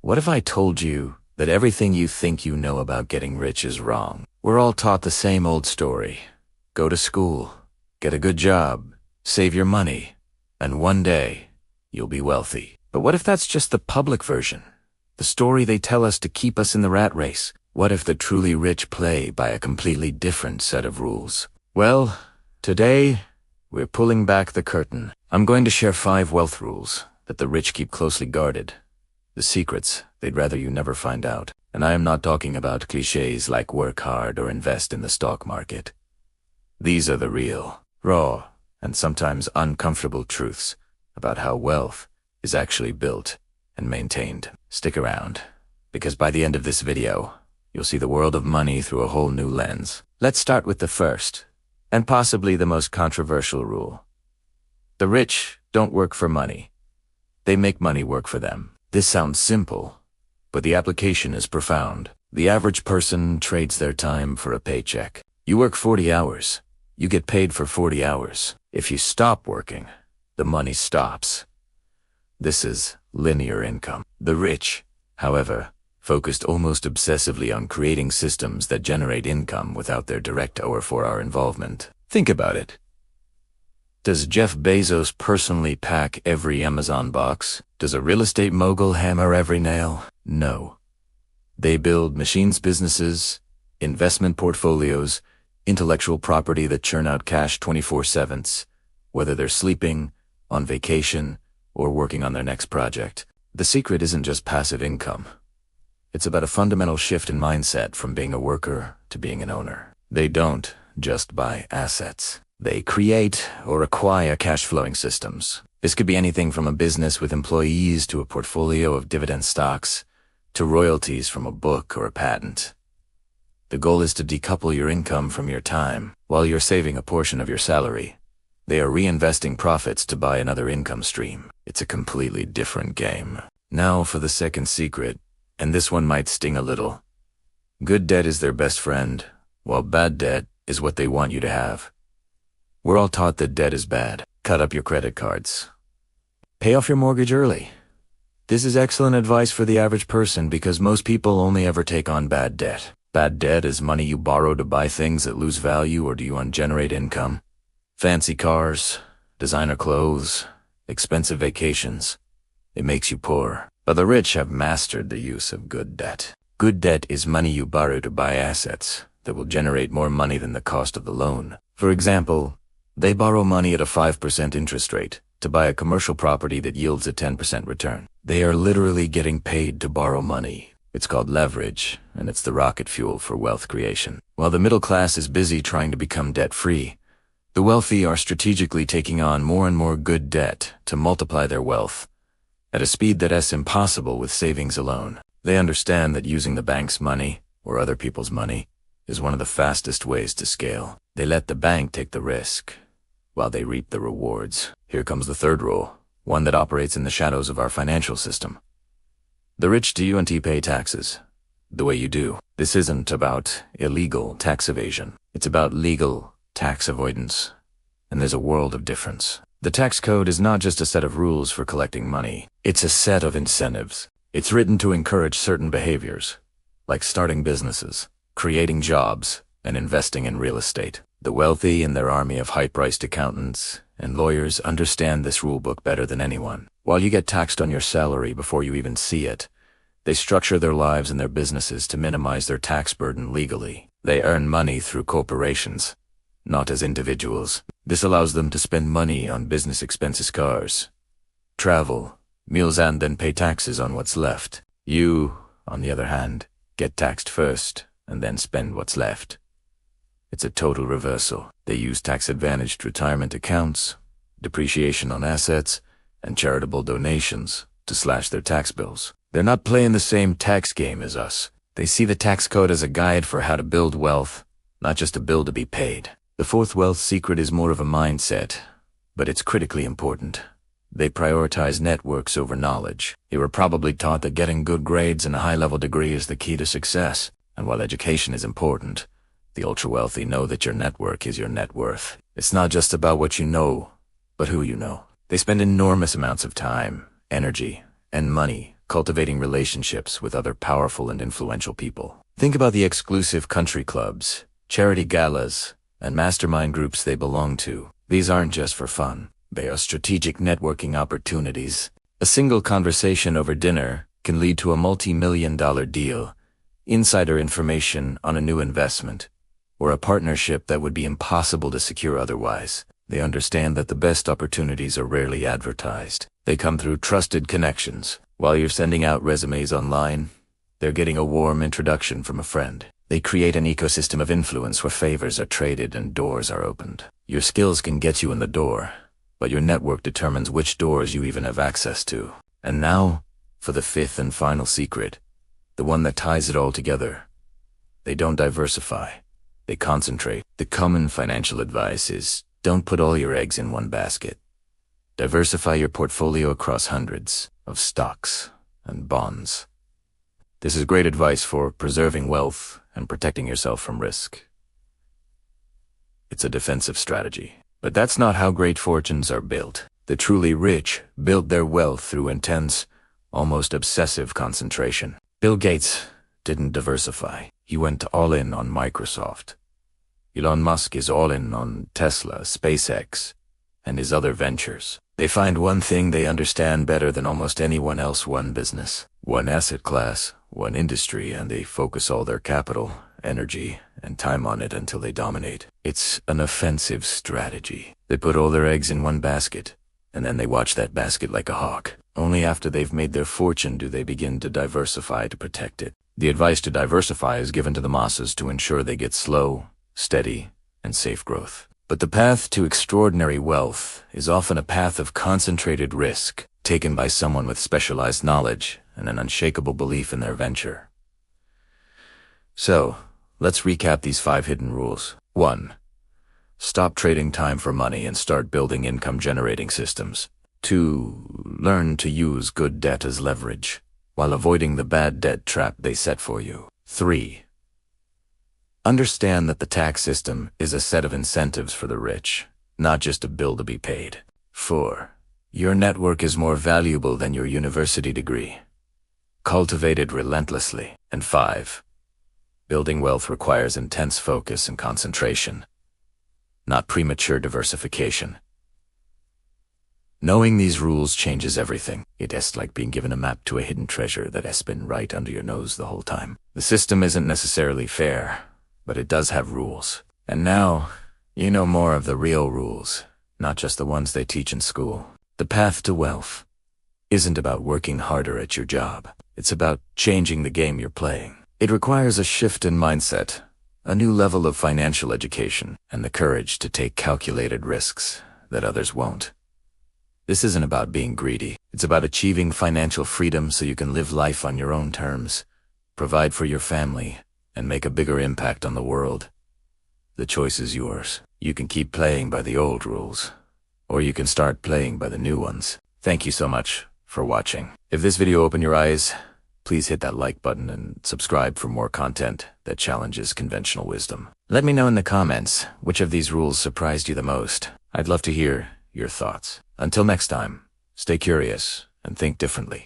What if I told you that everything you think you know about getting rich is wrong? We're all taught the same old story. Go to school, get a good job, save your money, and one day you'll be wealthy. But what if that's just the public version? The story they tell us to keep us in the rat race? What if the truly rich play by a completely different set of rules? Well, today, we're pulling back the curtain. I'm going to share 5 wealth rules that the rich keep closely guarded. The secrets they'd rather you never find out. And I am not talking about cliches like work hard or invest in the stock market. These are the real, raw, and sometimes uncomfortable truths about how wealth is actually built and maintained. Stick around, because by the end of this video, you'll see the world of money through a whole new lens. Let's start with the first, and possibly the most controversial rule. The rich don't work for money. They make money work for them. This sounds simple, but the application is profound. The average person trades their time for a paycheck. You work 40 hours. You get paid for 40 hours. If you stop working, the money stops. This is linear income. The rich, however, focused almost obsessively on creating systems that generate income without their direct or 4-hour involvement. Think about it. Does Jeff Bezos personally pack every Amazon box? Does a real estate mogul hammer every nail? No. They build machines businesses, investment portfolios, intellectual property that churn out cash 24/7, whether they're sleeping, on vacation, or working on their next project. The secret isn't just passive income. It's about a fundamental shift in mindset from being a worker to being an owner. They don't just buy assets. They create or acquire cash-flowing systems. This could be anything from a business with employees to a portfolio of dividend stocks to royalties from a book or a patent. The goal is to decouple your income from your time. While you're saving a portion of your salary, they are reinvesting profits to buy another income stream. It's a completely different game. Now for the second secret, and this one might sting a little. Good debt is their best friend, while bad debt is what they want you to have. We're all taught that debt is bad. Cut up your credit cards. Pay off your mortgage early. This is excellent advice for the average person because most people only ever take on bad debt. Bad debt is money you borrow to buy things that lose value or do you generate income. Fancy cars, designer clothes, expensive vacations. It makes you poor. But the rich have mastered the use of good debt. Good debt is money you borrow to buy assets that will generate more money than the cost of the loan. For example, they borrow money at a 5% interest rate to buy a commercial property that yields a 10% return. They are literally getting paid to borrow money. It's called leverage, and it's the rocket fuel for wealth creation. While the middle class is busy trying to become debt-free, the wealthy are strategically taking on more and more good debt to multiply their wealth at a speed that's impossible with savings alone. They understand that using the bank's money, or other people's money, is one of the fastest ways to scale. They let the bank take the risk, while they reap the rewards. Here comes the third rule, one that operates in the shadows of our financial system. The rich do and pay taxes the way you do. This isn't about illegal tax evasion. It's about legal tax avoidance. And there's a world of difference. The tax code is not just a set of rules for collecting money. It's a set of incentives. It's written to encourage certain behaviors, like starting businesses, creating jobs, and investing in real estate. The wealthy and their army of high-priced accountants and lawyers understand this rulebook better than anyone. While you get taxed on your salary before you even see it, they structure their lives and their businesses to minimize their tax burden legally. They earn money through corporations, not as individuals. This allows them to spend money on business expenses, cars, travel, meals, and then pay taxes on what's left. You, on the other hand, get taxed first and then spend what's left. It's a total reversal. They use tax-advantaged retirement accounts, depreciation on assets, and charitable donations to slash their tax bills. They're not playing the same tax game as us. They see the tax code as a guide for how to build wealth, not just a bill to be paid. The fourth wealth secret is more of a mindset, but it's critically important. They prioritize networks over knowledge. You were probably taught that getting good grades and a high-level degree is the key to success. And while education is important, the ultra-wealthy know that your network is your net worth. It's not just about what you know, but who you know. They spend enormous amounts of time, energy, and money cultivating relationships with other powerful and influential people. Think about the exclusive country clubs, charity galas, and mastermind groups they belong to. These aren't just for fun. They are strategic networking opportunities. A single conversation over dinner can lead to a multi-million-dollar deal, insider information on a new investment, or a partnership that would be impossible to secure otherwise. They understand that the best opportunities are rarely advertised. They come through trusted connections. While you're sending out resumes online, they're getting a warm introduction from a friend. They create an ecosystem of influence where favors are traded and doors are opened. Your skills can get you in the door, but your network determines which doors you even have access to. And now, for the fifth and final secret, the one that ties it all together. They don't diversify. They concentrate. The common financial advice is, don't put all your eggs in one basket. Diversify your portfolio across hundreds of stocks and bonds. This is great advice for preserving wealth and protecting yourself from risk. It's a defensive strategy. But that's not how great fortunes are built. The truly rich build their wealth through intense, almost obsessive concentration. Bill Gates didn't diversify. He went all in on Microsoft. Elon Musk is all in on Tesla, SpaceX, and his other ventures. They find one thing they understand better than almost anyone else: one business, one asset class, one industry, and they focus all their capital, energy, and time on it until they dominate. It's an offensive strategy. They put all their eggs in one basket, and then they watch that basket like a hawk. Only after they've made their fortune do they begin to diversify to protect it. The advice to diversify is given to the masses to ensure they get slow, steady, and safe growth. But the path to extraordinary wealth is often a path of concentrated risk, taken by someone with specialized knowledge and an unshakable belief in their venture. So, let's recap these 5 hidden rules. 1. Stop trading time for money and start building income-generating systems. 2. Learn to use good debt as leverage, while avoiding the bad debt trap they set for you. 3. Understand that the tax system is a set of incentives for the rich, not just a bill to be paid. 4. Your network is more valuable than your university degree. Cultivate it relentlessly. And 5. Building wealth requires intense focus and concentration, not premature diversification. Knowing these rules changes everything. It is like being given a map to a hidden treasure that has been right under your nose the whole time. The system isn't necessarily fair, but it does have rules. And now, you know more of the real rules, not just the ones they teach in school. The path to wealth isn't about working harder at your job. It's about changing the game you're playing. It requires a shift in mindset, a new level of financial education, and the courage to take calculated risks that others won't. This isn't about being greedy. It's about achieving financial freedom so you can live life on your own terms, provide for your family, and make a bigger impact on the world. The choice is yours. You can keep playing by the old rules, or you can start playing by the new ones. Thank you so much for watching. If this video opened your eyes, please hit that like button and subscribe for more content that challenges conventional wisdom. Let me know in the comments which of these rules surprised you the most. I'd love to hear your thoughts. Until next time, stay curious and think differently.